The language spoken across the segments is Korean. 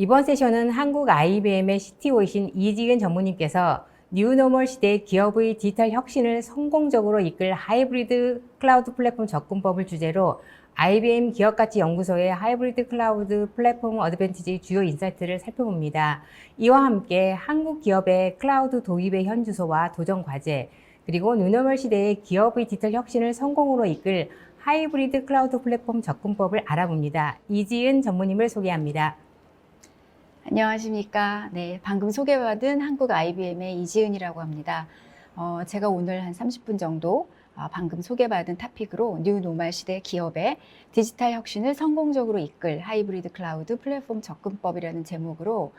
이번 세션은 한국 IBM의 CTO이신 이지은 전무님께서 뉴노멀 시대의 기업의 디지털 혁신을 성공적으로 이끌 하이브리드 클라우드 플랫폼 접근법을 주제로 IBM 기업가치 연구소의 하이브리드 클라우드 플랫폼 어드밴티지 주요 인사이트를 살펴봅니다. 이와 함께 한국 기업의 클라우드 도입의 현주소와 도전 과제, 그리고 뉴노멀 시대의 기업의 디지털 혁신을 성공으로 이끌 하이브리드 클라우드 플랫폼 접근법을 알아봅니다. 이지은 전무님을 소개합니다. 안녕하십니까. 네, 방금 소개받은 한국 IBM의 이지은이라고 합니다. 제가 오늘 한 30분 정도 방금 소개받은 토픽으로 뉴노멀 시대 기업의 디지털 혁신을 성공적으로 이끌 하이브리드 클라우드 플랫폼 접근법이라는 제목으로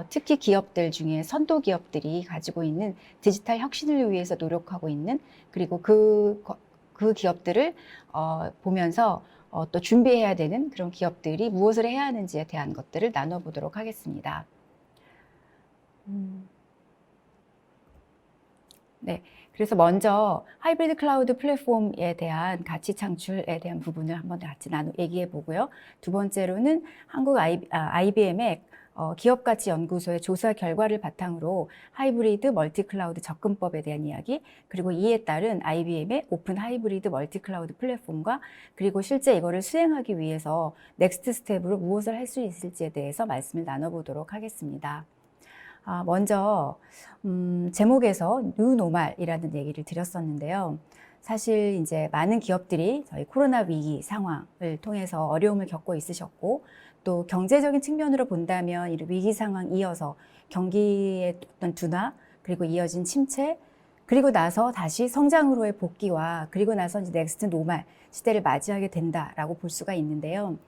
특히 기업들 중에 선도 기업들이 가지고 있는 디지털 혁신을 위해서 노력하고 있는, 그리고 그 기업들을 보면서 또 준비해야 되는 그런 기업들이 무엇을 해야 하는지에 대한 것들을 나눠보도록 하겠습니다. 네, 그래서 먼저 하이브리드 클라우드 플랫폼에 대한 가치 창출에 대한 부분을 한번 같이 얘기해 보고요. 두 번째로는 한국 IBM의 기업가치연구소의 조사 결과를 바탕으로 하이브리드 멀티클라우드 접근법에 대한 이야기, 그리고 이에 따른 IBM의 오픈 하이브리드 멀티클라우드 플랫폼과, 그리고 실제 이거를 수행하기 위해서 넥스트 스텝으로 무엇을 할 수 있을지에 대해서 말씀을 나눠보도록 하겠습니다. 먼저 제목에서 뉴노멀이라는 얘기를 드렸었는데요. 사실 이제 많은 기업들이 저희 코로나 위기 상황을 통해서 어려움을 겪고 있으셨고, 또 경제적인 측면으로 본다면 이 위기 상황 이어서 경기의 어떤 둔화, 그리고 이어진 침체, 그리고 나서 다시 성장으로의 복귀와, 그리고 나서 이제 넥스트 노멀 시대를 맞이하게 된다라고 볼 수가 있는데요.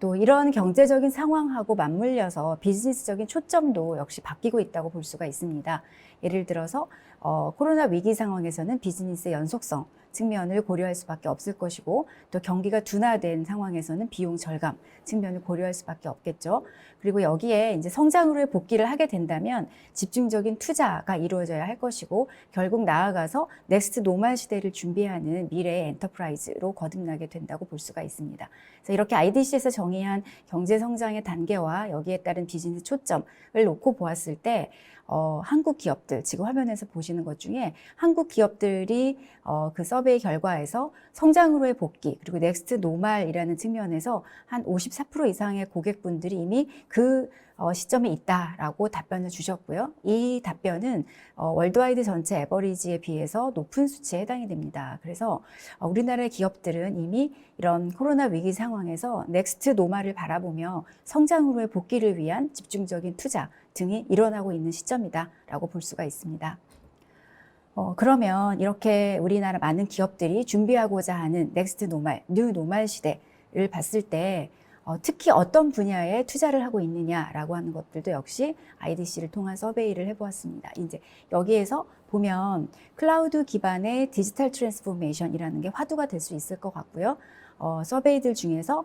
또 이런 경제적인 상황하고 맞물려서 비즈니스적인 초점도 역시 바뀌고 있다고 볼 수가 있습니다. 예를 들어서 코로나 위기 상황에서는 비즈니스의 연속성 측면을 고려할 수밖에 없을 것이고, 또 경기가 둔화된 상황에서는 비용 절감 측면을 고려할 수밖에 없겠죠. 그리고 여기에 이제 성장으로의 복귀를 하게 된다면 집중적인 투자가 이루어져야 할 것이고, 결국 나아가서 넥스트 노멀 시대를 준비하는 미래의 엔터프라이즈로 거듭나게 된다고 볼 수가 있습니다. 그래서 이렇게 IDC에서 정의한 경제 성장의 단계와 여기에 따른 비즈니스 초점을 놓고 보았을 때 한국 기업들, 지금 화면에서 보시는 것 중에 한국 기업들이 그 서베이 결과에서 성장으로의 복귀, 그리고 넥스트 노멀이라는 측면에서 한 54% 이상의 고객분들이 이미 그 시점에 있다라고 답변을 주셨고요. 이 답변은 월드와이드 전체 에버리지에 비해서 높은 수치에 해당이 됩니다. 그래서 우리나라의 기업들은 이미 이런 코로나 위기 상황에서 넥스트 노멀을 바라보며 성장으로의 복귀를 위한 집중적인 투자 등이 일어나고 있는 시점이다라고 볼 수가 있습니다. 그러면 이렇게 우리나라 많은 기업들이 준비하고자 하는 넥스트 노멀, 뉴 노멀 시대를 봤을 때 특히 어떤 분야에 투자를 하고 있느냐라고 하는 것들도 역시 IDC를 통한 서베이를 해보았습니다. 이제 여기에서 보면 클라우드 기반의 디지털 트랜스포메이션이라는 게 화두가 될 수 있을 것 같고요. 서베이들 중에서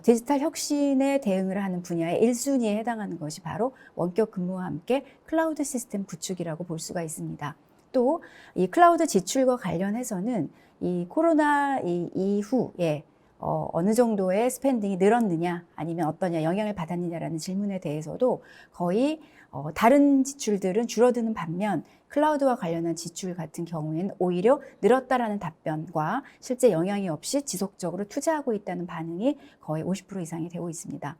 디지털 혁신에 대응을 하는 분야의 1순위에 해당하는 것이 바로 원격 근무와 함께 클라우드 시스템 구축이라고 볼 수가 있습니다. 또 이 클라우드 지출과 관련해서는 이 코로나 이후에 어느 정도의 스pen딩이 늘었느냐, 아니면 어떠냐, 영향을 받았느냐라는 질문에 대해서도 거의 다른 지출들은 줄어드는 반면 클라우드와 관련한 지출 같은 경우에는 오히려 늘었다라는 답변과 실제 영향이 없이 지속적으로 투자하고 있다는 반응이 거의 50% 이상이 되고 있습니다.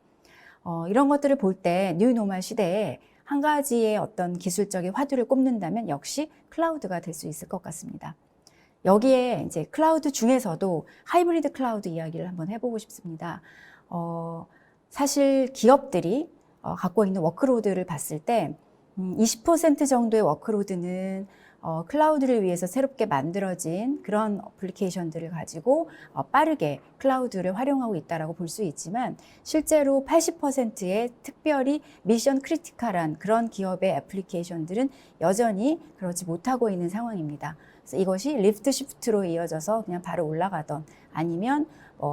이런 것들을 볼 때 뉴노멀 시대에 한 가지의 어떤 기술적인 화두를 꼽는다면 역시 클라우드가 될 수 있을 것 같습니다. 여기에 이제 클라우드 중에서도 하이브리드 클라우드 이야기를 한번 해보고 싶습니다. 사실 기업들이 갖고 있는 워크로드를 봤을 때 20% 정도의 워크로드는 클라우드를 위해서 새롭게 만들어진 그런 어플리케이션들을 가지고 빠르게 클라우드를 활용하고 있다고 볼 수 있지만, 실제로 80%의 특별히 미션 크리티컬한 그런 기업의 애플리케이션들은 여전히 그렇지 못하고 있는 상황입니다. 그래서 이것이 리프트 시프트로 이어져서 그냥 바로 올라가던, 아니면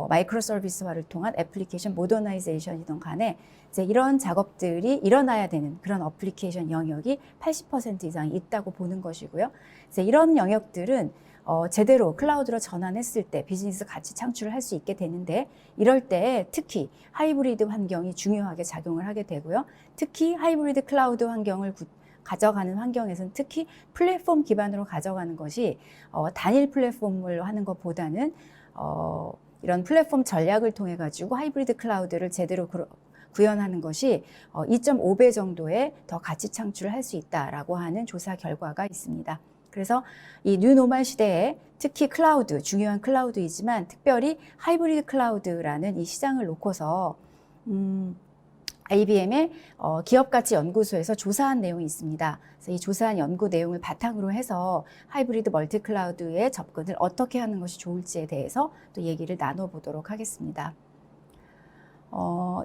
마이크로 서비스화를 통한 애플리케이션 모더나이제이션이든 간에 이제 이런 작업들이 일어나야 되는 그런 어플리케이션 영역이 80% 이상 있다고 보는 것이고요. 이제 이런 영역들은 제대로 클라우드로 전환했을 때 비즈니스 가치 창출을 할 수 있게 되는데, 이럴 때 특히 하이브리드 환경이 중요하게 작용을 하게 되고요. 특히 하이브리드 클라우드 환경을 가져가는 환경에서는 특히 플랫폼 기반으로 가져가는 것이 단일 플랫폼을 하는 것보다는 이런 플랫폼 전략을 통해 가지고 하이브리드 클라우드를 제대로 구현하는 것이 2.5배 정도의 더 가치 창출을 할 수 있다라고 하는 조사 결과가 있습니다. 그래서 이 뉴노멀 시대에 특히 클라우드, 중요한 클라우드이지만 특별히 하이브리드 클라우드라는 이 시장을 놓고서 IBM의 기업가치연구소에서 조사한 내용이 있습니다. 그래서 이 조사한 연구 내용을 바탕으로 해서 하이브리드 멀티클라우드의 접근을 어떻게 하는 것이 좋을지에 대해서 또 얘기를 나눠보도록 하겠습니다.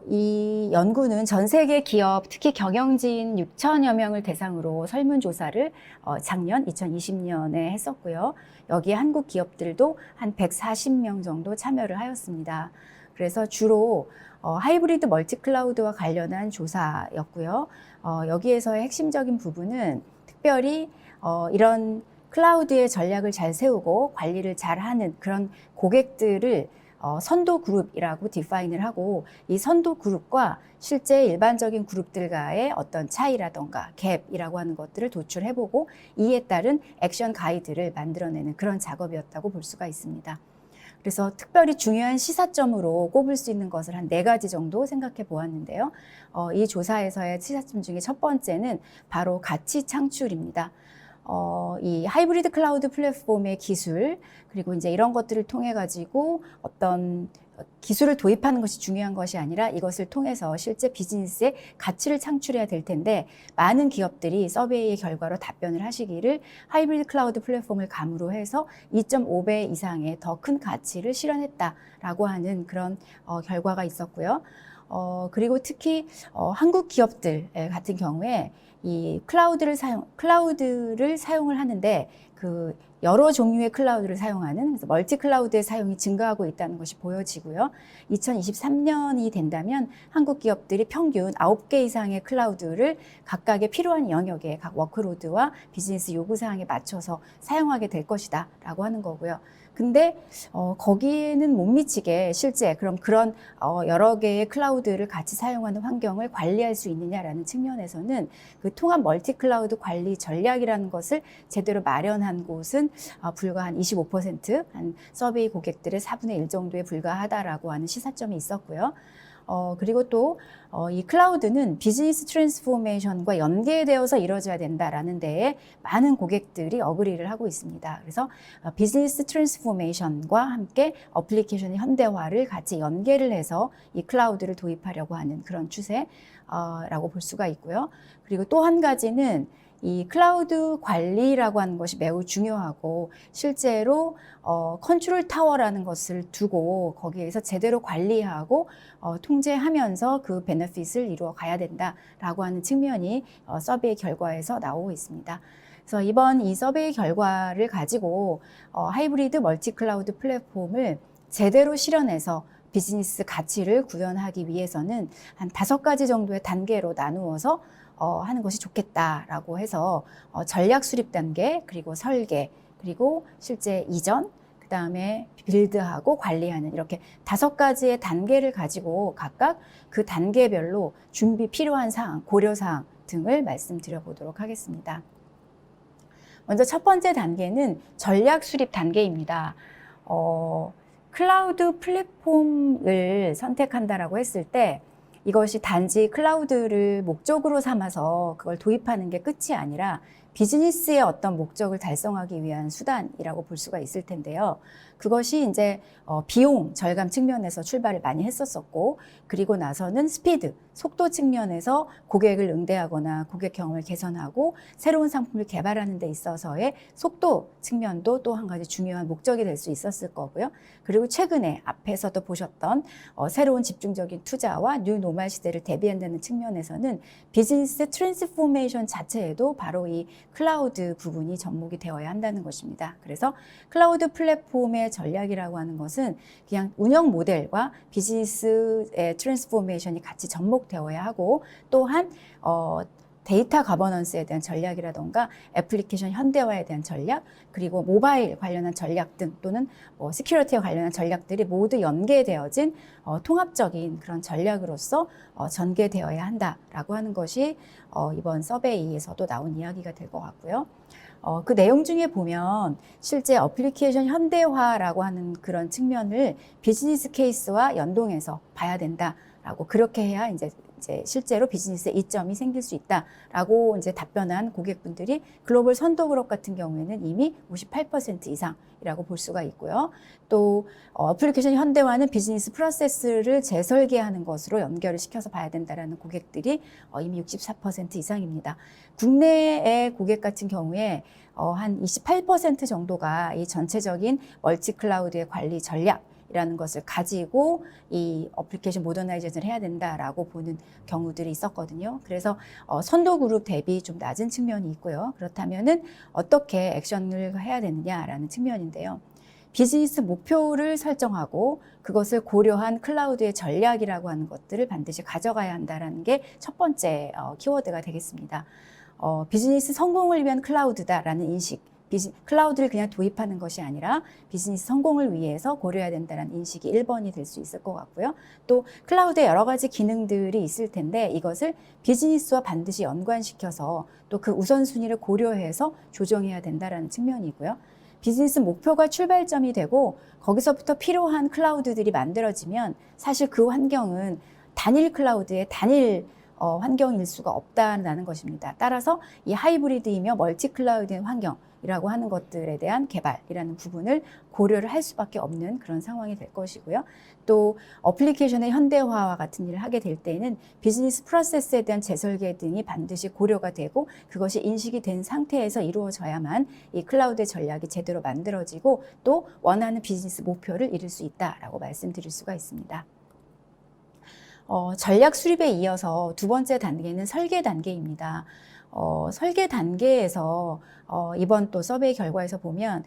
이 연구는 전 세계 기업, 특히 경영진 6천여 명을 대상으로 설문조사를 작년 2020년에 했었고요. 여기에 한국 기업들도 한 140명 정도 참여를 하였습니다. 그래서 주로 하이브리드 멀티클라우드와 관련한 조사였고요. 여기에서의 핵심적인 부분은 특별히 이런 클라우드의 전략을 잘 세우고 관리를 잘 하는 그런 고객들을 선도 그룹이라고 디파인을 하고, 이 선도 그룹과 실제 일반적인 그룹들과의 어떤 차이라던가 갭이라고 하는 것들을 도출해보고 이에 따른 액션 가이드를 만들어내는 그런 작업이었다고 볼 수가 있습니다. 그래서 특별히 중요한 시사점으로 꼽을 수 있는 것을 한 4가지 정도 생각해 보았는데요. 이 조사에서의 시사점 중에 첫 번째는 바로 가치 창출입니다. 이 하이브리드 클라우드 플랫폼의 기술, 그리고 이제 이런 것들을 통해 가지고 어떤 기술을 도입하는 것이 중요한 것이 아니라 이것을 통해서 실제 비즈니스의 가치를 창출해야 될 텐데, 많은 기업들이 서베이의 결과로 답변을 하시기를 하이브리드 클라우드 플랫폼을 감으로 해서 2.5배 이상의 더 큰 가치를 실현했다라고 하는 그런 결과가 있었고요. 그리고 특히 한국 기업들 같은 경우에 이 클라우드를 사용을 하는데 그 여러 종류의 클라우드를 사용하는, 그래서 멀티 클라우드의 사용이 증가하고 있다는 것이 보여지고요. 2023년이 된다면 한국 기업들이 평균 9개 이상의 클라우드를 각각의 필요한 영역에 각 워크로드와 비즈니스 요구사항에 맞춰서 사용하게 될 것이다 라고 하는 거고요. 근데 거기에는 못 미치게 실제 그런 여러 개의 클라우드를 같이 사용하는 환경을 관리할 수 있느냐라는 측면에서는 그 통합 멀티 클라우드 관리 전략이라는 것을 제대로 마련한 곳은 불과 한 25%, 한 서베이 고객들의 4분의 1 정도에 불과하다라고 하는 시사점이 있었고요. 그리고 또 이 클라우드는 비즈니스 트랜스포메이션과 연계되어서 이루어져야 된다라는 데에 많은 고객들이 어그리를 하고 있습니다. 그래서 비즈니스 트랜스포메이션과 함께 어플리케이션의 현대화를 같이 연계를 해서 이 클라우드를 도입하려고 하는 그런 추세라고 볼 수가 있고요. 그리고 또 한 가지는 이 클라우드 관리라고 하는 것이 매우 중요하고, 실제로 컨트롤 타워라는 것을 두고 거기에서 제대로 관리하고 통제하면서 그 베네핏을 이루어 가야 된다라고 하는 측면이 서베이 결과에서 나오고 있습니다. 그래서 이번 이 서베이 결과를 가지고 하이브리드 멀티 클라우드 플랫폼을 제대로 실현해서 비즈니스 가치를 구현하기 위해서는 한 5가지 정도의 단계로 나누어서 하는 것이 좋겠다라고 해서 전략 수립 단계, 그리고 설계, 그리고 실제 이전, 그 다음에 빌드하고 관리하는 이렇게 5가지의 단계를 가지고 각각 그 단계별로 준비 필요한 사항, 고려사항 등을 말씀드려 보도록 하겠습니다. 먼저 첫 번째 단계는 전략 수립 단계입니다. 클라우드 플랫폼을 선택한다라고 했을 때 이것이 단지 클라우드를 목적으로 삼아서 그걸 도입하는 게 끝이 아니라 비즈니스의 어떤 목적을 달성하기 위한 수단이라고 볼 수가 있을 텐데요. 그것이 이제 비용 절감 측면에서 출발을 많이 했었고, 그리고 나서는 스피드, 속도 측면에서 고객을 응대하거나 고객 경험을 개선하고 새로운 상품을 개발하는 데 있어서의 속도 측면도 또 한 가지 중요한 목적이 될 수 있었을 거고요. 그리고 최근에 앞에서도 보셨던 새로운 집중적인 투자와 뉴 노멀 시대를 대비한다는 측면에서는 비즈니스 트랜스포메이션 자체에도 바로 이 클라우드 부분이 접목이 되어야 한다는 것입니다. 그래서 클라우드 플랫폼의 전략이라고 하는 것은 그냥 운영 모델과 비즈니스의 트랜스포메이션이 같이 접목되어야 하고, 또한 데이터 가버넌스에 대한 전략이라던가 애플리케이션 현대화에 대한 전략, 그리고 모바일 관련한 전략 등 또는 시큐리티와 관련한 전략들이 모두 연계되어진 통합적인 그런 전략으로서 전개되어야 한다라고 하는 것이 이번 서베이에서도 나온 이야기가 될 것 같고요. 그 내용 중에 보면 실제 애플리케이션 현대화라고 하는 그런 측면을 비즈니스 케이스와 연동해서 봐야 된다라고, 그렇게 해야 이제 실제로 비즈니스에 이점이 생길 수 있다라고 이제 답변한 고객분들이 글로벌 선도그룹 같은 경우에는 이미 58% 이상이라고 볼 수가 있고요. 또 애플리케이션 현대화는 비즈니스 프로세스를 재설계하는 것으로 연결을 시켜서 봐야 된다라는 고객들이 이미 64% 이상입니다. 국내의 고객 같은 경우에 한 28% 정도가 이 전체적인 멀티 클라우드의 관리 전략이라는 것을 가지고 이 어플리케이션 모더나이제이션을 해야 된다라고 보는 경우들이 있었거든요. 그래서 선도 그룹 대비 좀 낮은 측면이 있고요. 그렇다면은 어떻게 액션을 해야 되느냐라는 측면인데요. 비즈니스 목표를 설정하고 그것을 고려한 클라우드의 전략이라고 하는 것들을 반드시 가져가야 한다라는 게 첫 번째 키워드가 되겠습니다. 비즈니스 성공을 위한 클라우드다라는 인식, 클라우드를 그냥 도입하는 것이 아니라 비즈니스 성공을 위해서 고려해야 된다는 인식이 1번이 될 수 있을 것 같고요. 또 클라우드에 여러 가지 기능들이 있을 텐데 이것을 비즈니스와 반드시 연관시켜서 또 그 우선순위를 고려해서 조정해야 된다는 측면이고요. 비즈니스 목표가 출발점이 되고 거기서부터 필요한 클라우드들이 만들어지면 사실 그 환경은 단일 클라우드의 단일 환경일 수가 없다는 것입니다. 따라서 이 하이브리드이며 멀티 클라우드의 환경이라고 하는 것들에 대한 개발이라는 부분을 고려를 할 수밖에 없는 그런 상황이 될 것이고요. 또 어플리케이션의 현대화와 같은 일을 하게 될 때에는 비즈니스 프로세스에 대한 재설계 등이 반드시 고려가 되고 그것이 인식이 된 상태에서 이루어져야만 이 클라우드 전략이 제대로 만들어지고 또 원하는 비즈니스 목표를 이룰 수 있다라고 말씀드릴 수가 있습니다. 전략 수립에 이어서 두 번째 단계는 설계 단계입니다. 설계 단계에서 이번 또 서베이 결과에서 보면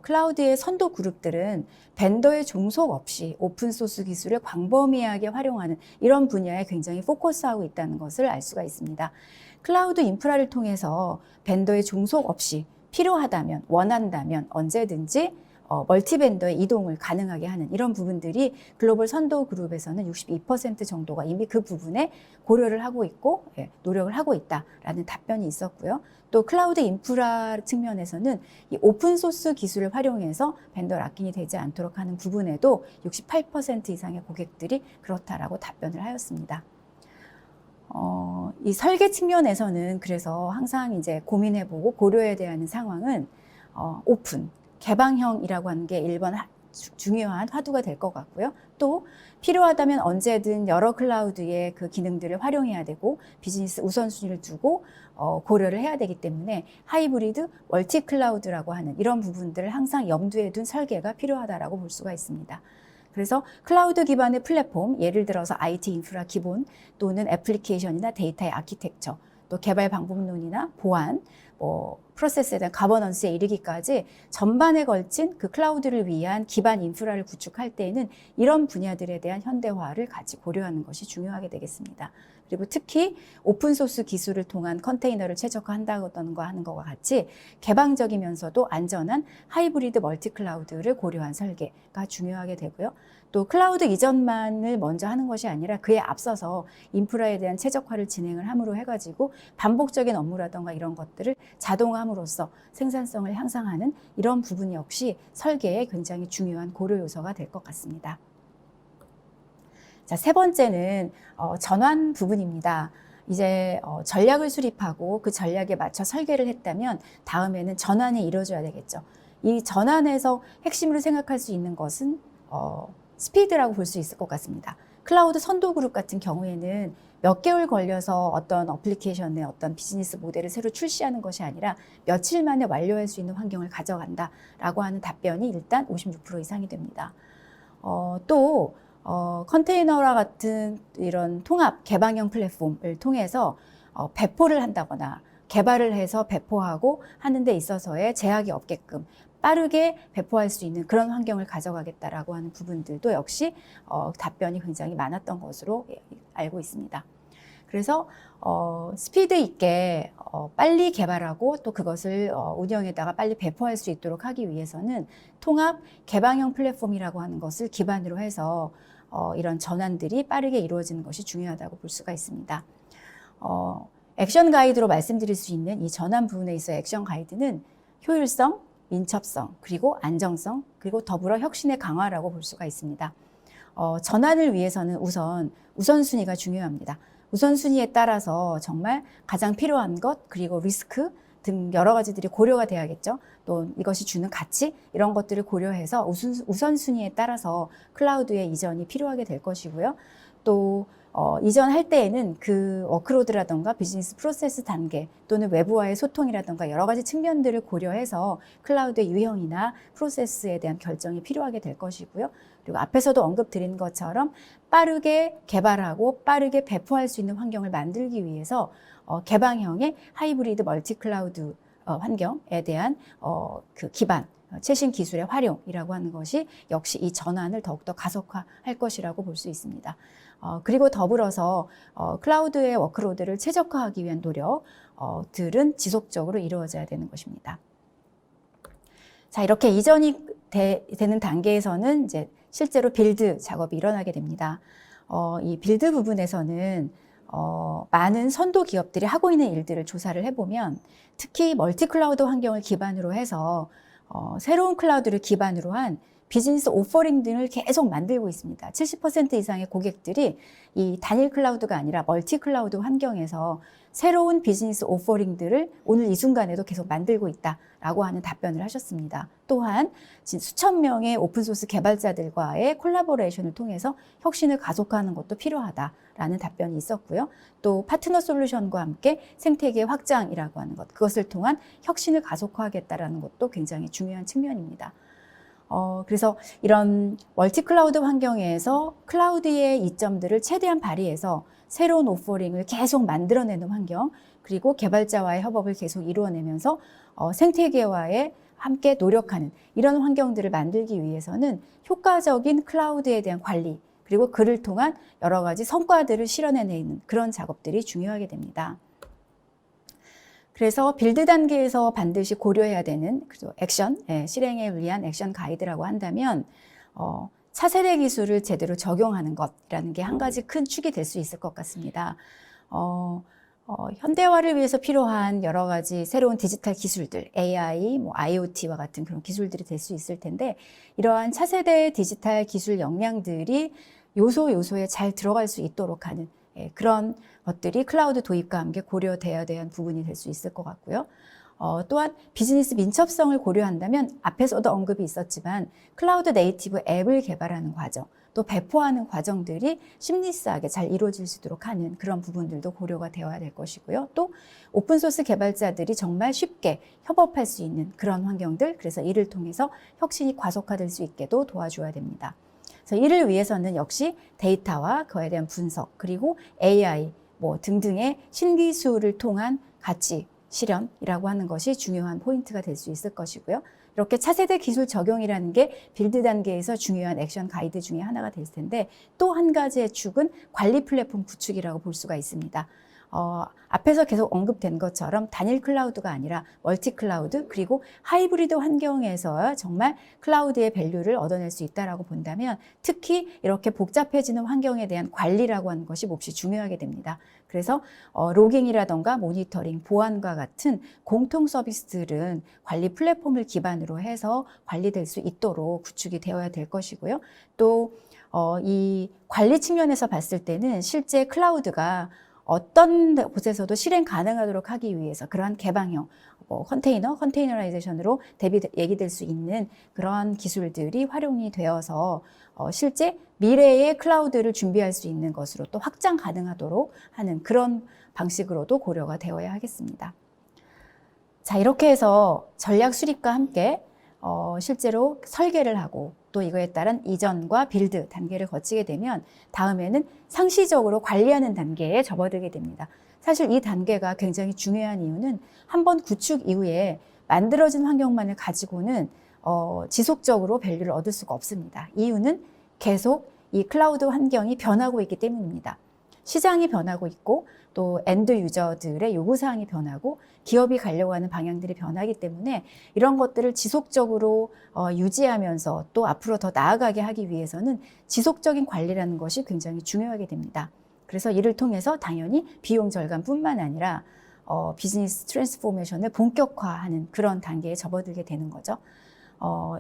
클라우드의 선도 그룹들은 벤더의 종속 없이 오픈소스 기술을 광범위하게 활용하는 이런 분야에 굉장히 포커스하고 있다는 것을 알 수가 있습니다. 클라우드 인프라를 통해서 벤더의 종속 없이 필요하다면, 원한다면 언제든지 멀티 벤더의 이동을 가능하게 하는 이런 부분들이 글로벌 선도 그룹에서는 62% 정도가 이미 그 부분에 고려를 하고 있고 노력을 하고 있다라는 답변이 있었고요. 또 클라우드 인프라 측면에서는 이 오픈소스 기술을 활용해서 벤더 락인이 되지 않도록 하는 부분에도 68% 이상의 고객들이 그렇다라고 답변을 하였습니다. 이 설계 측면에서는 그래서 항상 이제 고민해보고 고려해야 하는 상황은 오픈, 개방형이라고 하는 게 1번 중요한 화두가 될 것 같고요. 또 필요하다면 언제든 여러 클라우드의 그 기능들을 활용해야 되고 비즈니스 우선순위를 두고 고려를 해야 되기 때문에 하이브리드, 멀티 클라우드라고 하는 이런 부분들을 항상 염두에 둔 설계가 필요하다라고 볼 수가 있습니다. 그래서 클라우드 기반의 플랫폼, 예를 들어서 IT 인프라 기본 또는 애플리케이션이나 데이터의 아키텍처, 또 개발 방법론이나 보안, 프로세스에 대한 가버넌스에 이르기까지 전반에 걸친 그 클라우드를 위한 기반 인프라를 구축할 때에는 이런 분야들에 대한 현대화를 같이 고려하는 것이 중요하게 되겠습니다. 그리고 특히 오픈소스 기술을 통한 컨테이너를 최적화한다던가 하는 것과 같이 개방적이면서도 안전한 하이브리드 멀티 클라우드를 고려한 설계가 중요하게 되고요. 또 클라우드 이전만을 먼저 하는 것이 아니라 그에 앞서서 인프라에 대한 최적화를 진행을 함으로 해가지고 반복적인 업무라던가 이런 것들을 자동화함으로써 생산성을 향상하는 이런 부분 역시 설계에 굉장히 중요한 고려 요소가 될 것 같습니다. 자, 세 번째는 전환 부분입니다. 이제 전략을 수립하고 그 전략에 맞춰 설계를 했다면 다음에는 전환이 이루어져야 되겠죠. 이 전환에서 핵심으로 생각할 수 있는 것은 스피드라고 볼 수 있을 것 같습니다. 클라우드 선도 그룹 같은 경우에는 몇 개월 걸려서 어떤 어플리케이션의 어떤 비즈니스 모델을 새로 출시하는 것이 아니라 며칠 만에 완료할 수 있는 환경을 가져간다라고 하는 답변이 일단 56% 이상이 됩니다. 또 컨테이너와 같은 이런 통합 개방형 플랫폼을 통해서 배포를 한다거나 개발을 해서 배포하고 하는 데 있어서의 제약이 없게끔 빠르게 배포할 수 있는 그런 환경을 가져가겠다라고 하는 부분들도 역시 답변이 굉장히 많았던 것으로 알고 있습니다. 그래서 스피드 있게 빨리 개발하고 또 그것을 운영에다가 빨리 배포할 수 있도록 하기 위해서는 통합 개방형 플랫폼이라고 하는 것을 기반으로 해서 이런 전환들이 빠르게 이루어지는 것이 중요하다고 볼 수가 있습니다. 액션 가이드로 말씀드릴 수 있는 이 전환 부분에 있어 액션 가이드는 효율성, 민첩성, 그리고 안정성, 그리고 더불어 혁신의 강화라고 볼 수가 있습니다. 전환을 위해서는 우선순위가 중요합니다. 우선순위에 따라서 정말 가장 필요한 것, 그리고 리스크 등 여러 가지들이 고려가 돼야겠죠. 또 이것이 주는 가치, 이런 것들을 고려해서 우선순위에 따라서 클라우드의 이전이 필요하게 될 것이고요. 또 이전할 때에는 그 워크로드라던가 비즈니스 프로세스 단계 또는 외부와의 소통이라던가 여러 가지 측면들을 고려해서 클라우드의 유형이나 프로세스에 대한 결정이 필요하게 될 것이고요. 그리고 앞에서도 언급드린 것처럼 빠르게 개발하고 빠르게 배포할 수 있는 환경을 만들기 위해서 개방형의 하이브리드 멀티 클라우드 환경에 대한 그 기반, 최신 기술의 활용이라고 하는 것이 역시 이 전환을 더욱더 가속화할 것이라고 볼 수 있습니다. 그리고 더불어서 클라우드의 워크로드를 최적화하기 위한 노력들은 지속적으로 이루어져야 되는 것입니다. 자, 이렇게 이전이 되는 단계에서는 이제 실제로 빌드 작업이 일어나게 됩니다. 이 빌드 부분에서는 많은 선도 기업들이 하고 있는 일들을 조사를 해보면 특히 멀티 클라우드 환경을 기반으로 해서 새로운 클라우드를 기반으로 한 비즈니스 오퍼링 등을 계속 만들고 있습니다. 70% 이상의 고객들이 이 단일 클라우드가 아니라 멀티 클라우드 환경에서 새로운 비즈니스 오퍼링들을 오늘 이 순간에도 계속 만들고 있다라고 하는 답변을 하셨습니다. 또한 수천 명의 오픈소스 개발자들과의 콜라보레이션을 통해서 혁신을 가속화하는 것도 필요하다라는 답변이 있었고요. 또 파트너 솔루션과 함께 생태계 확장이라고 하는 것, 그것을 통한 혁신을 가속화하겠다라는 것도 굉장히 중요한 측면입니다. 그래서 이런 멀티 클라우드 환경에서 클라우드의 이점들을 최대한 발휘해서 새로운 오퍼링을 계속 만들어내는 환경, 그리고 개발자와의 협업을 계속 이루어내면서 생태계와의 함께 노력하는 이런 환경들을 만들기 위해서는 효과적인 클라우드에 대한 관리, 그리고 그를 통한 여러 가지 성과들을 실현해내는 그런 작업들이 중요하게 됩니다. 그래서 빌드 단계에서 반드시 고려해야 되는 액션, 실행에 위한 액션 가이드라고 한다면 차세대 기술을 제대로 적용하는 것이라는 게 한 가지 큰 축이 될 수 있을 것 같습니다. 현대화를 위해서 필요한 여러 가지 새로운 디지털 기술들, AI, IoT와 같은 그런 기술들이 될 수 있을 텐데 이러한 차세대 디지털 기술 역량들이 요소에 잘 들어갈 수 있도록 하는 그런 것들이 클라우드 도입과 함께 고려되어야 되는 부분이 될 수 있을 것 같고요. 또한 비즈니스 민첩성을 고려한다면 앞에서도 언급이 있었지만 클라우드 네이티브 앱을 개발하는 과정, 또 배포하는 과정들이 심리스하게 잘 이루어질 수 있도록 하는 그런 부분들도 고려가 되어야 될 것이고요. 또 오픈소스 개발자들이 정말 쉽게 협업할 수 있는 그런 환경들, 그래서 이를 통해서 혁신이 가속화될 수 있게도 도와줘야 됩니다. 그래서 이를 위해서는 역시 데이터와 그에 대한 분석, 그리고 AI 등등의 신기술을 통한 가치 실현이라고 하는 것이 중요한 포인트가 될 수 있을 것이고요. 이렇게 차세대 기술 적용이라는 게 빌드 단계에서 중요한 액션 가이드 중에 하나가 될 텐데 또 한 가지의 축은 관리 플랫폼 구축이라고 볼 수가 있습니다. 앞에서 계속 언급된 것처럼 단일 클라우드가 아니라 멀티 클라우드, 그리고 하이브리드 환경에서 정말 클라우드의 밸류를 얻어낼 수 있다라고 본다면 특히 이렇게 복잡해지는 환경에 대한 관리라고 하는 것이 몹시 중요하게 됩니다. 그래서 로깅이라던가 모니터링, 보안과 같은 공통 서비스들은 관리 플랫폼을 기반으로 해서 관리될 수 있도록 구축이 되어야 될 것이고요. 또 이 관리 측면에서 봤을 때는 실제 클라우드가 어떤 곳에서도 실행 가능하도록 하기 위해서 그러한 개방형, 컨테이너라이제이션으로 얘기될 수 있는 그러한 기술들이 활용이 되어서 실제 미래의 클라우드를 준비할 수 있는 것으로 또 확장 가능하도록 하는 그런 방식으로도 고려가 되어야 하겠습니다. 자, 이렇게 해서 전략 수립과 함께 실제로 설계를 하고 또 이거에 따른 이전과 빌드 단계를 거치게 되면 다음에는 상시적으로 관리하는 단계에 접어들게 됩니다. 사실 이 단계가 굉장히 중요한 이유는 한번 구축 이후에 만들어진 환경만을 가지고는 지속적으로 밸류를 얻을 수가 없습니다. 이유는 계속 이 클라우드 환경이 변하고 있기 때문입니다. 시장이 변하고 있고 또 엔드 유저들의 요구사항이 변하고 기업이 가려고 하는 방향들이 변하기 때문에 이런 것들을 지속적으로 유지하면서 또 앞으로 더 나아가게 하기 위해서는 지속적인 관리라는 것이 굉장히 중요하게 됩니다. 그래서 이를 통해서 당연히 비용 절감뿐만 아니라 비즈니스 트랜스포메이션을 본격화하는 그런 단계에 접어들게 되는 거죠.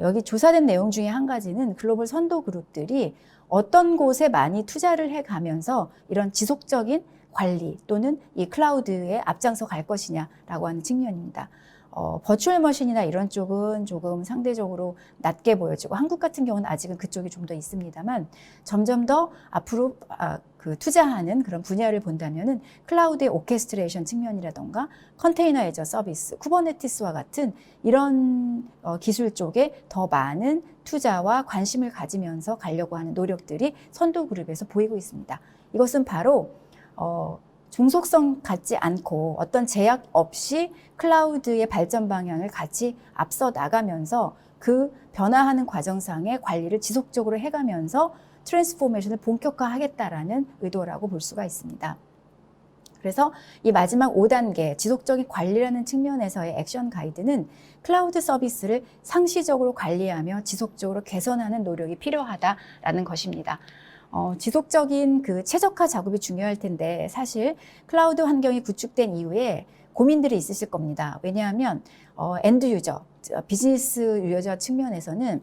여기 조사된 내용 중에 한 가지는 글로벌 선도 그룹들이 어떤 곳에 많이 투자를 해가면서 이런 지속적인 관리 또는 이 클라우드에 앞장서 갈 것이냐라고 하는 측면입니다. 버추얼 머신이나 이런 쪽은 조금 상대적으로 낮게 보여지고 한국 같은 경우는 아직은 그쪽이 좀 더 있습니다만 점점 더 앞으로 그 투자하는 그런 분야를 본다면은 클라우드의 오케스트레이션 측면이라던가 컨테이너 애저 서비스, 쿠버네티스와 같은 이런 기술 쪽에 더 많은 투자와 관심을 가지면서 가려고 하는 노력들이 선도 그룹에서 보이고 있습니다. 이것은 바로 종속성 갖지 않고 어떤 제약 없이 클라우드의 발전 방향을 같이 앞서 나가면서 그 변화하는 과정상의 관리를 지속적으로 해가면서 트랜스포메이션을 본격화하겠다라는 의도라고 볼 수가 있습니다. 그래서 이 마지막 5단계 지속적인 관리라는 측면에서의 액션 가이드는 클라우드 서비스를 상시적으로 관리하며 지속적으로 개선하는 노력이 필요하다라는 것입니다. 지속적인 그 최적화 작업이 중요할 텐데 사실 클라우드 환경이 구축된 이후에 고민들이 있으실 겁니다. 왜냐하면 엔드 유저, 비즈니스 유저 측면에서는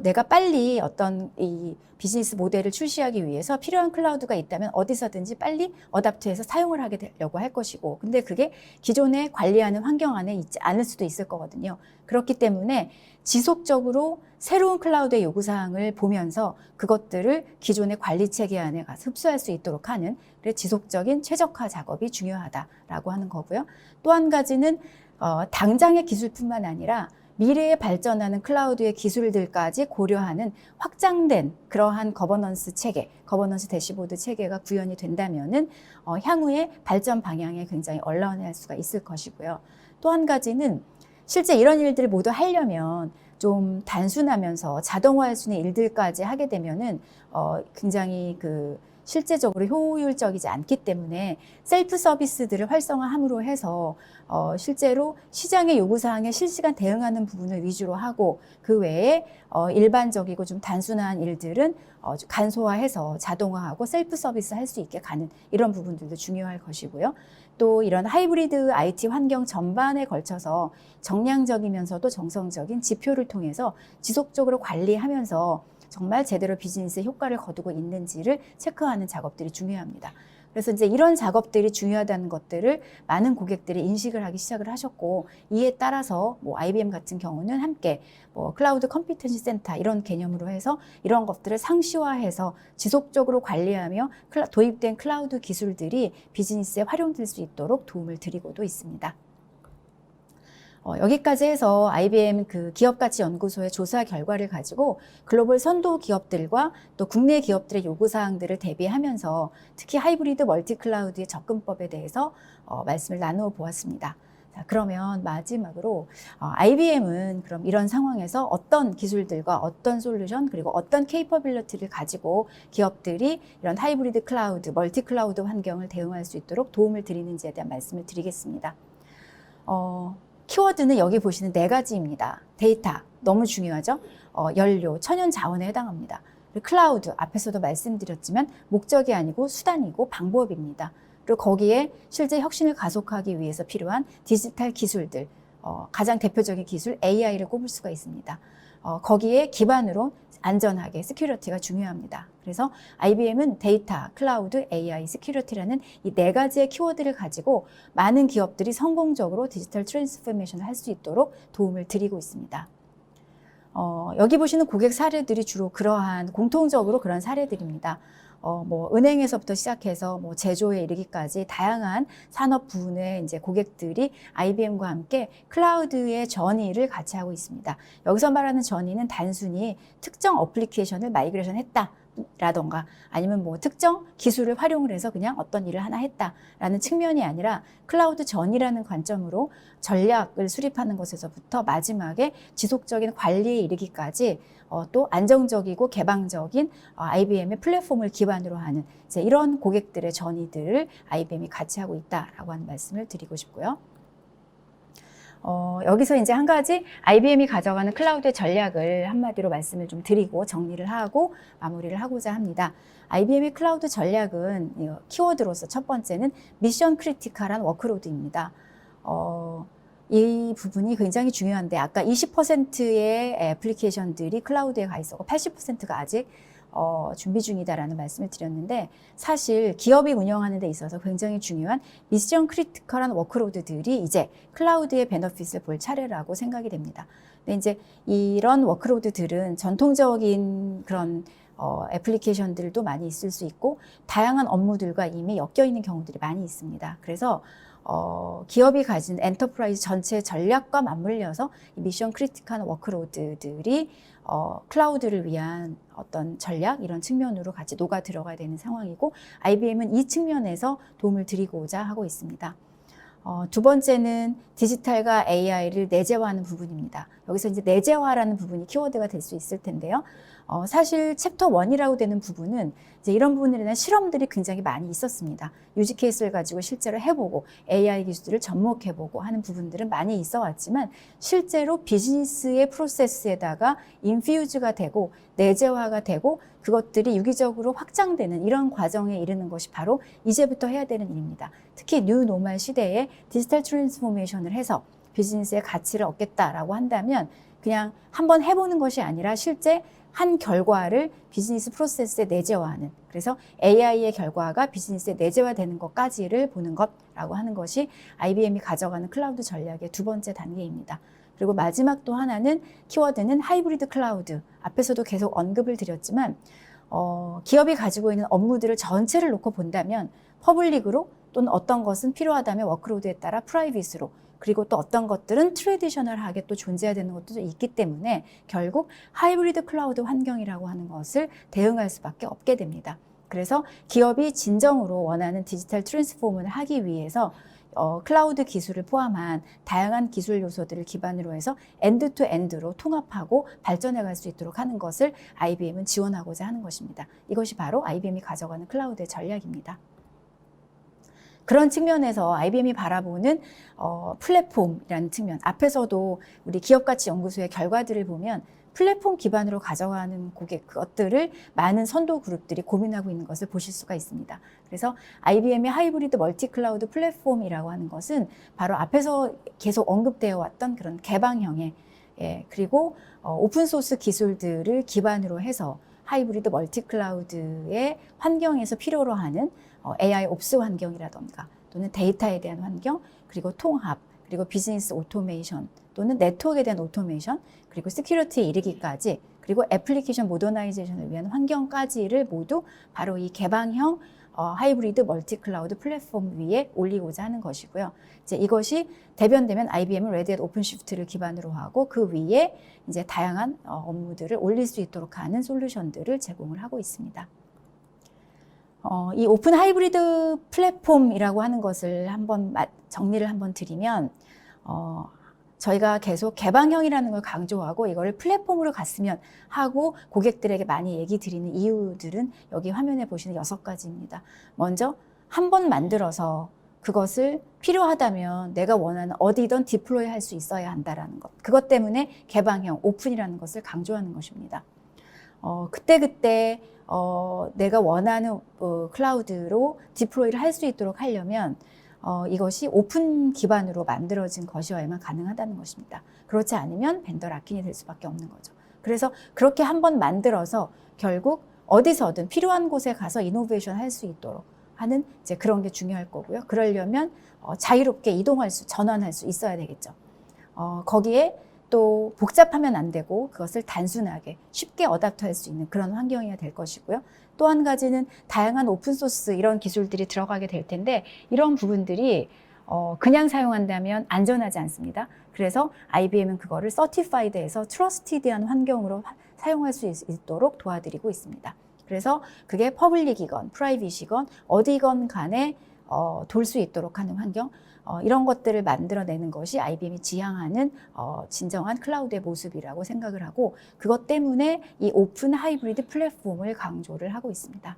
내가 빨리 어떤 이 비즈니스 모델을 출시하기 위해서 필요한 클라우드가 있다면 어디서든지 빨리 어답트해서 사용을 하게 되려고 할 것이고 근데 그게 기존에 관리하는 환경 안에 있지 않을 수도 있을 거거든요. 그렇기 때문에 지속적으로 새로운 클라우드의 요구사항을 보면서 그것들을 기존의 관리 체계 안에 가서 흡수할 수 있도록 하는 지속적인 최적화 작업이 중요하다라고 하는 거고요. 또 한 가지는 당장의 기술뿐만 아니라 미래에 발전하는 클라우드의 기술들까지 고려하는 확장된 그러한 거버넌스 체계, 거버넌스 대시보드 체계가 구현이 된다면은 향후의 발전 방향에 굉장히 얼라운할 수가 있을 것이고요. 또 한 가지는 실제 이런 일들을 모두 하려면 좀 단순하면서 자동화할 수 있는 일들까지 하게 되면은 굉장히 실제적으로 효율적이지 않기 때문에 셀프 서비스들을 활성화함으로 해서 실제로 시장의 요구사항에 실시간 대응하는 부분을 위주로 하고 그 외에 일반적이고 좀 단순한 일들은 간소화해서 자동화하고 셀프 서비스 할 수 있게 가는 이런 부분들도 중요할 것이고요. 또 이런 하이브리드 IT 환경 전반에 걸쳐서 정량적이면서도 정성적인 지표를 통해서 지속적으로 관리하면서 정말 제대로 비즈니스에 효과를 거두고 있는지를 체크하는 작업들이 중요합니다. 그래서 이제 이런 작업들이 중요하다는 것들을 많은 고객들이 인식을 하기 시작을 하셨고 이에 따라서 IBM 같은 경우는 함께 클라우드 컴피턴시 센터 이런 개념으로 해서 이런 것들을 상시화해서 지속적으로 관리하며 도입된 클라우드 기술들이 비즈니스에 활용될 수 있도록 도움을 드리고도 있습니다. 여기까지 해서 IBM 기업가치연구소의 조사 결과를 가지고 글로벌 선도 기업들과 또 국내 기업들의 요구사항들을 대비하면서 특히 하이브리드 멀티클라우드의 접근법에 대해서 말씀을 나누어 보았습니다. 자, 그러면 마지막으로 IBM은 그럼 이런 상황에서 어떤 기술들과 어떤 솔루션 그리고 어떤 케이퍼빌리티를 가지고 기업들이 이런 하이브리드 클라우드, 멀티클라우드 환경을 대응할 수 있도록 도움을 드리는지에 대한 말씀을 드리겠습니다. 키워드는 여기 보시는 4가지입니다. 데이터, 너무 중요하죠? 연료, 천연 자원에 해당합니다. 클라우드, 앞에서도 말씀드렸지만 목적이 아니고 수단이고 방법입니다. 그리고 거기에 실제 혁신을 가속하기 위해서 필요한 디지털 기술들, 가장 대표적인 기술 AI를 꼽을 수가 있습니다. 거기에 기반으로 안전하게 시큐리티가 중요합니다. 그래서 IBM은 데이터, 클라우드, AI, 시큐리티라는 이 4가지의 키워드를 가지고 많은 기업들이 성공적으로 디지털 트랜스포메이션을 할 수 있도록 도움을 드리고 있습니다. 여기 보시는 고객 사례들이 주로 그러한 공통적으로 그런 사례들입니다. 은행에서부터 시작해서 제조에 이르기까지 다양한 산업 부문의 이제 고객들이 IBM과 함께 클라우드의 전이를 같이 하고 있습니다. 여기서 말하는 전이는 단순히 특정 어플리케이션을 마이그레이션 했다. 라던가 아니면 뭐 특정 기술을 활용을 해서 그냥 어떤 일을 하나 했다라는 측면이 아니라 클라우드 전이라는 관점으로 전략을 수립하는 것에서부터 마지막에 지속적인 관리에 이르기까지 또 안정적이고 개방적인 IBM의 플랫폼을 기반으로 하는 이제 이런 고객들의 전이들을 IBM이 같이 하고 있다라고 하는 말씀을 드리고 싶고요. 여기서 이제 한 가지 IBM이 가져가는 클라우드 전략을 한마디로 말씀을 좀 드리고 정리를 하고 마무리를 하고자 합니다. IBM의 클라우드 전략은 키워드로서 첫 번째는 미션 크리티컬한 워크로드입니다. 이 부분이 굉장히 중요한데 아까 20%의 애플리케이션들이 클라우드에 가 있었고 80%가 아직 준비 중이다라는 말씀을 드렸는데 사실 기업이 운영하는 데 있어서 굉장히 중요한 미션 크리티컬한 워크로드들이 이제 클라우드의 베너핏을 볼 차례라고 생각이 됩니다. 근데 이제 이런 워크로드들은 전통적인 그런 애플리케이션들도 많이 있을 수 있고 다양한 업무들과 이미 엮여 있는 경우들이 많이 있습니다. 그래서 기업이 가진 엔터프라이즈 전체의 전략과 맞물려서 이 미션 크리티컬한 워크로드들이 클라우드를 위한 어떤 전략 이런 측면으로 같이 녹아 들어가야 되는 상황이고 IBM은 이 측면에서 도움을 드리고자 하고 있습니다. 두 번째는 디지털과 AI를 내재화하는 부분입니다. 여기서 이제 내재화라는 부분이 키워드가 될 수 있을 텐데요. 사실 챕터 1이라고 되는 부분은 이제 이런 부분에 대한 실험들이 굉장히 많이 있었습니다. 유지 케이스를 가지고 실제로 해보고 AI 기술을 접목해보고 하는 부분들은 많이 있어 왔지만 실제로 비즈니스의 프로세스에다가 인퓨즈가 되고 내재화가 되고 그것들이 유기적으로 확장되는 이런 과정에 이르는 것이 바로 이제부터 해야 되는 일입니다. 특히 뉴 노멀 시대에 디지털 트랜스포메이션을 해서 비즈니스의 가치를 얻겠다라고 한다면 그냥 한번 해보는 것이 아니라 실제 한 결과를 비즈니스 프로세스에 내재화하는 그래서 AI의 결과가 비즈니스에 내재화되는 것까지를 보는 것라고 하는 것이 IBM이 가져가는 클라우드 전략의 두 번째 단계입니다. 그리고 마지막 또 하나는 키워드는 하이브리드 클라우드. 앞에서도 계속 언급을 드렸지만 기업이 가지고 있는 업무들을 전체를 놓고 본다면 퍼블릭으로 또는 어떤 것은 필요하다면 워크로드에 따라 프라이빗으로 그리고 또 어떤 것들은 트레디셔널하게 또 존재해야 되는 것도 있기 때문에 결국 하이브리드 클라우드 환경이라고 하는 것을 대응할 수밖에 없게 됩니다. 그래서 기업이 진정으로 원하는 디지털 트랜스포머를 하기 위해서 클라우드 기술을 포함한 다양한 기술 요소들을 기반으로 해서 엔드 투 엔드로 통합하고 발전해 갈 수 있도록 하는 것을 IBM은 지원하고자 하는 것입니다. 이것이 바로 IBM이 가져가는 클라우드의 전략입니다. 그런 측면에서 IBM이 바라보는 플랫폼이라는 측면, 앞에서도 우리 기업가치연구소의 결과들을 보면 플랫폼 기반으로 가져가는 고객 그것들을 많은 선도 그룹들이 고민하고 있는 것을 보실 수가 있습니다. 그래서 IBM의 하이브리드 멀티 클라우드 플랫폼이라고 하는 것은 바로 앞에서 계속 언급되어 왔던 그런 개방형의 그리고 오픈소스 기술들을 기반으로 해서 하이브리드 멀티 클라우드의 환경에서 필요로 하는 AI 옵스 환경이라던가 또는 데이터에 대한 환경 그리고 통합 그리고 비즈니스 오토메이션 또는 네트워크에 대한 오토메이션 그리고 시큐리티에 이르기까지 그리고 애플리케이션 모더나이제이션을 위한 환경까지를 모두 바로 이 개방형 하이브리드 멀티 클라우드 플랫폼 위에 올리고자 하는 것이고요. 이제 이것이 대변되면 IBM은 레드햇 오픈시프트를 기반으로 하고 그 위에 이제 다양한 업무들을 올릴 수 있도록 하는 솔루션들을 제공을 하고 있습니다. 이 오픈 하이브리드 플랫폼이라고 하는 것을 한번 정리를 한번 드리면 저희가 계속 개방형이라는 걸 강조하고 이거를 플랫폼으로 갔으면 하고 고객들에게 많이 얘기 드리는 이유들은 여기 화면에 보시는 6가지입니다. 먼저 한 번 만들어서 그것을 필요하다면 내가 원하는 어디든 디플로이 할 수 있어야 한다는 것. 그것 때문에 개방형, 오픈이라는 것을 강조하는 것입니다. 그때 내가 원하는 클라우드로 디플로이를 할 수 있도록 하려면 이것이 오픈 기반으로 만들어진 것이어야만 가능하다는 것입니다. 그렇지 않으면 벤더 락인이 될 수밖에 없는 거죠. 그래서 그렇게 한번 만들어서 결국 어디서든 필요한 곳에 가서 이노베이션 할 수 있도록 하는 이제 그런 게 중요할 거고요. 그러려면 자유롭게 이동할 수, 전환할 수 있어야 되겠죠. 거기에 또 복잡하면 안 되고 그것을 단순하게 쉽게 어답트할 수 있는 그런 환경이어야 될 것이고요. 또 한 가지는 다양한 오픈소스 이런 기술들이 들어가게 될 텐데 이런 부분들이 그냥 사용한다면 안전하지 않습니다. 그래서 IBM은 그거를 서티파이드해서 트러스티드한 환경으로 사용할 수 있도록 도와드리고 있습니다. 그래서 그게 퍼블릭이건 프라이빗이건 어디건 간에 돌 수 있도록 하는 환경, 이런 것들을 만들어내는 것이 IBM이 지향하는 진정한 클라우드의 모습이라고 생각을 하고, 그것 때문에 이 오픈 하이브리드 플랫폼을 강조를 하고 있습니다.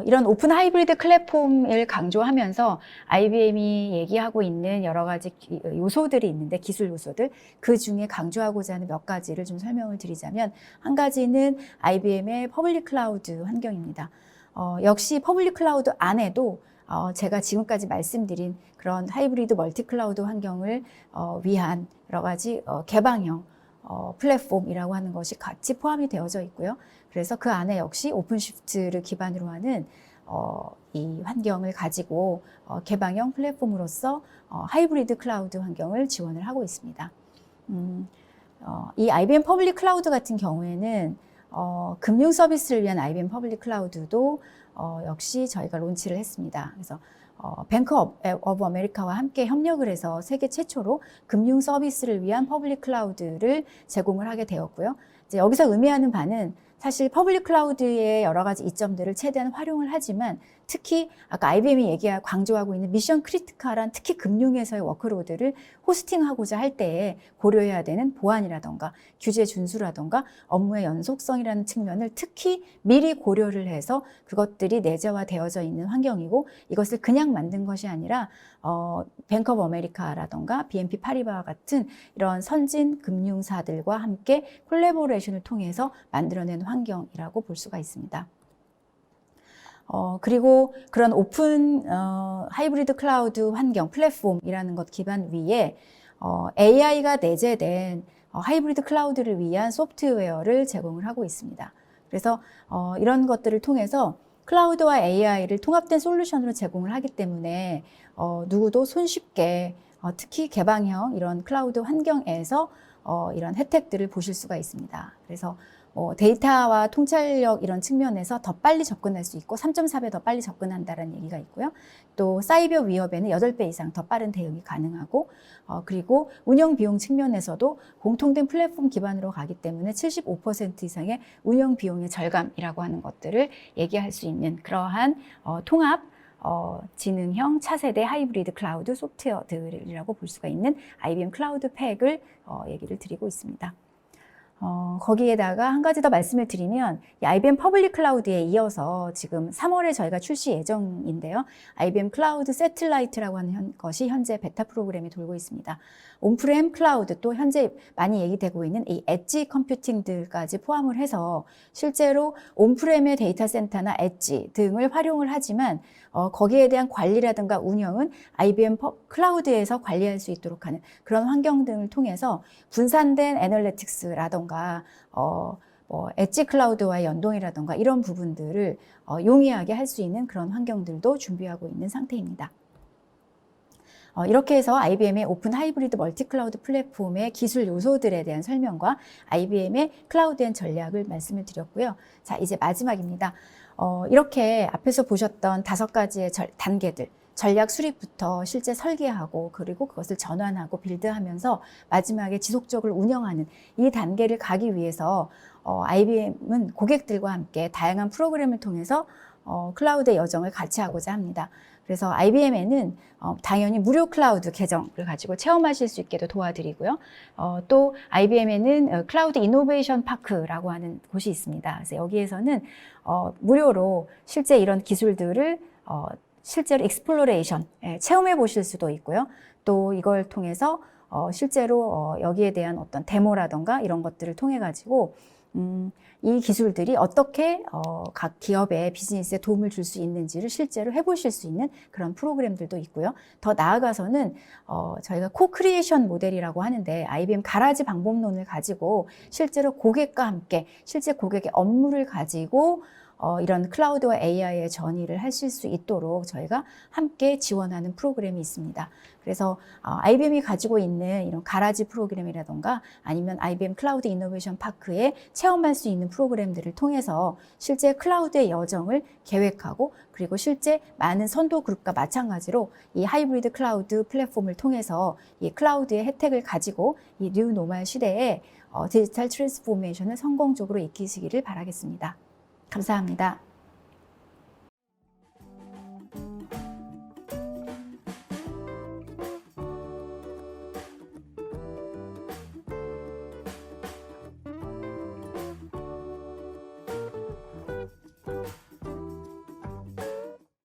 이런 오픈 하이브리드 플랫폼을 강조하면서 IBM이 얘기하고 있는 여러 가지 요소들이 있는데, 기술 요소들, 그 중에 강조하고자 하는 몇 가지를 좀 설명을 드리자면, 한 가지는 IBM의 퍼블릭 클라우드 환경입니다. 역시 퍼블릭 클라우드 안에도 제가 지금까지 말씀드린 그런 하이브리드 멀티 클라우드 환경을 위한 여러 가지 개방형 플랫폼이라고 하는 것이 같이 포함이 되어져 있고요. 그래서 그 안에 역시 오픈시프트를 기반으로 하는 이 환경을 가지고 개방형 플랫폼으로서 하이브리드 클라우드 환경을 지원을 하고 있습니다. 이 IBM 퍼블릭 클라우드 같은 경우에는 금융 서비스를 위한 IBM 퍼블릭 클라우드도 역시 저희가 론치를 했습니다. 그래서 뱅크 오브 아메리카와 함께 협력을 해서 세계 최초로 금융 서비스를 위한 퍼블릭 클라우드를 제공을 하게 되었고요. 이제 여기서 의미하는 바는 사실 퍼블릭 클라우드의 여러 가지 이점들을 최대한 활용을 하지만, 특히 아까 IBM이 강조하고 있는 미션 크리티컬한 특히 금융에서의 워크로드를 호스팅하고자 할 때에 고려해야 되는 보안이라던가 규제 준수라던가 업무의 연속성이라는 측면을 특히 미리 고려를 해서 그것들이 내재화되어져 있는 환경이고, 이것을 그냥 만든 것이 아니라 뱅크 오브 아메리카라던가 BNP 파리바와 같은 이런 선진 금융사들과 함께 콜래보레이션을 통해서 만들어낸 환경이라고 볼 수가 있습니다. 그리고 그런 오픈 하이브리드 클라우드 환경 플랫폼이라는 것 기반 위에 AI가 내재된 하이브리드 클라우드를 위한 소프트웨어를 제공을 하고 있습니다. 그래서 이런 것들을 통해서 클라우드와 AI를 통합된 솔루션으로 제공을 하기 때문에 누구도 손쉽게 특히 개방형 이런 클라우드 환경에서 이런 혜택들을 보실 수가 있습니다. 그래서 데이터와 통찰력 이런 측면에서 더 빨리 접근할 수 있고 3.4배 더 빨리 접근한다는 얘기가 있고요. 또 사이버 위협에는 8배 이상 더 빠른 대응이 가능하고, 그리고 운영 비용 측면에서도 공통된 플랫폼 기반으로 가기 때문에 75% 이상의 운영 비용의 절감이라고 하는 것들을 얘기할 수 있는 그러한 통합 지능형 차세대 하이브리드 클라우드 소프트웨어들이라고 볼 수가 있는 IBM 클라우드 팩을 얘기를 드리고 있습니다. 거기에다가 한 가지 더 말씀을 드리면, 이 IBM 퍼블릭 클라우드에 이어서 지금 3월에 저희가 출시 예정인데요. IBM 클라우드 세틀라이트라고 하는 것이 현재 베타 프로그램이 돌고 있습니다. 온프렘 클라우드, 또 현재 많이 얘기되고 있는 이 엣지 컴퓨팅들까지 포함을 해서 실제로 온프렘의 데이터 센터나 엣지 등을 활용을 하지만 거기에 대한 관리라든가 운영은 IBM 클라우드에서 관리할 수 있도록 하는 그런 환경 등을 통해서 분산된 애널리틱스라든가 엣지 클라우드와의 연동이라든가 이런 부분들을 용이하게 할 수 있는 그런 환경들도 준비하고 있는 상태입니다. 이렇게 해서 IBM의 오픈 하이브리드 멀티 클라우드 플랫폼의 기술 요소들에 대한 설명과 IBM의 클라우드엔 전략을 말씀을 드렸고요. 자, 이제 마지막입니다. 이렇게 앞에서 보셨던 5가지의 단계들, 전략 수립부터 실제 설계하고 그리고 그것을 전환하고 빌드하면서 마지막에 지속적으로 운영하는 이 단계를 가기 위해서 IBM은 고객들과 함께 다양한 프로그램을 통해서 클라우드의 여정을 같이 하고자 합니다. 그래서 IBM에는 당연히 무료 클라우드 계정을 가지고 체험하실 수 있게도 도와드리고요. 또 IBM에는 클라우드 이노베이션 파크라고 하는 곳이 있습니다. 그래서 여기에서는 무료로 실제 이런 기술들을 실제로 익스플로레이션, 체험해 보실 수도 있고요. 또 이걸 통해서 실제로 여기에 대한 어떤 데모라던가 이런 것들을 통해 가지고 이 기술들이 어떻게 각 기업의 비즈니스에 도움을 줄 수 있는지를 실제로 해보실 수 있는 그런 프로그램들도 있고요. 더 나아가서는 저희가 코크리에이션 모델이라고 하는데, IBM 가라지 방법론을 가지고 실제로 고객과 함께 실제 고객의 업무를 가지고 이런 클라우드와 AI의 전이를 하실 수 있도록 저희가 함께 지원하는 프로그램이 있습니다. 그래서 IBM이 가지고 있는 이런 가라지 프로그램이라던가 아니면 IBM 클라우드 이노베이션 파크에 체험할 수 있는 프로그램들을 통해서 실제 클라우드의 여정을 계획하고 그리고 실제 많은 선도 그룹과 마찬가지로 이 하이브리드 클라우드 플랫폼을 통해서 이 클라우드의 혜택을 가지고 이 뉴 노멀 시대에 디지털 트랜스포메이션을 성공적으로 익히시기를 바라겠습니다. 감사합니다.